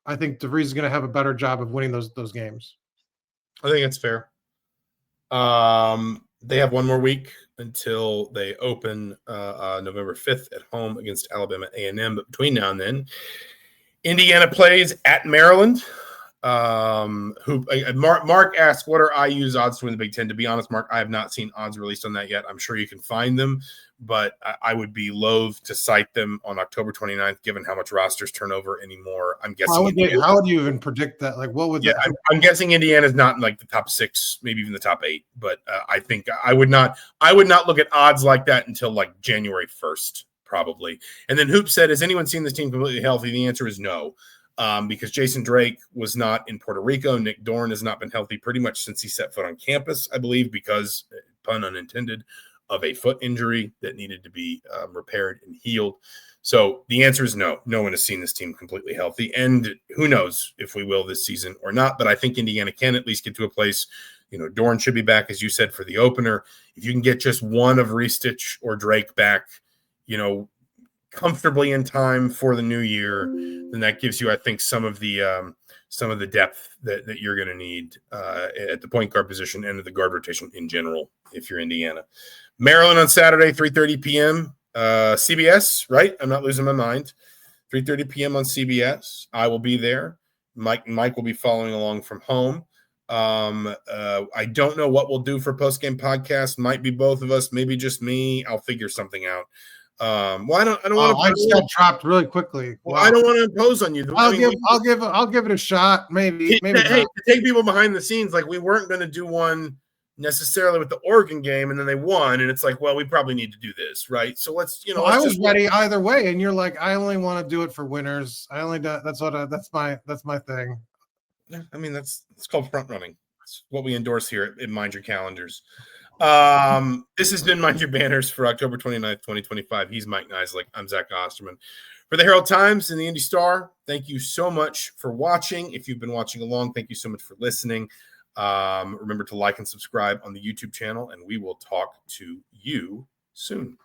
I think DeVries is going to have a better job of winning those games. I think it's fair. They have one more week until they open November 5th at home against Alabama A&M. But between now and then, Indiana plays at Maryland. Mark asked, what are IU's odds to win the Big Ten? To be honest, Mark, I have not seen odds released on that yet. I'm sure you can find them, but I would be loath to cite them on October 29th, given how much rosters turnover anymore. I'm guessing. How would you even predict that? Like, what would? Yeah, I'm guessing Indiana's not in like the top 6, maybe even the top 8. But I think I would not look at odds like that until like January 1st, probably. And then Hoop said, has anyone seen this team completely healthy? The answer is no. Because Jason Drake was not in Puerto Rico. Nick Dorn has not been healthy pretty much since he set foot on campus, I believe, because, pun unintended, of a foot injury that needed to be repaired and healed. So the answer is no. No one has seen this team completely healthy. And who knows if we will this season or not. But I think Indiana can at least get to a place, Dorn should be back, as you said, for the opener. If you can get just one of Ristich or Drake back, comfortably in time for the new year, then that gives you, I think, some of the depth that you're going to need at the point guard position and at the guard rotation in general if you're Indiana. Maryland on Saturday, 3:30 p.m. CBS, right? I'm not losing my mind. 3:30 p.m. on CBS. I will be there. Mike will be following along from home. I don't know what we'll do for post-game podcast. Might be both of us, maybe just me. I'll figure something out. I don't want to. I just got dropped really quickly. Well, I don't want to impose on you. I'll give it a shot. Maybe. Hey, to take people behind the scenes, like we weren't going to do one necessarily with the Oregon game, and then they won, and it's like, well, we probably need to do this, right? So let's, Well, I was ready either way, and you're like, I only want to do it for winners. That's my thing. I mean, it's called front running. It's what we endorse here at Mind Your Calendars. This has been Mind Your Banners for October 29th, 2025. He's Mike Niziolek. I'm Zach Osterman. For the Herald Times and the Indy Star, thank you so much for watching. If you've been watching along, thank you so much for listening. Remember to like and subscribe on the YouTube channel, and we will talk to you soon.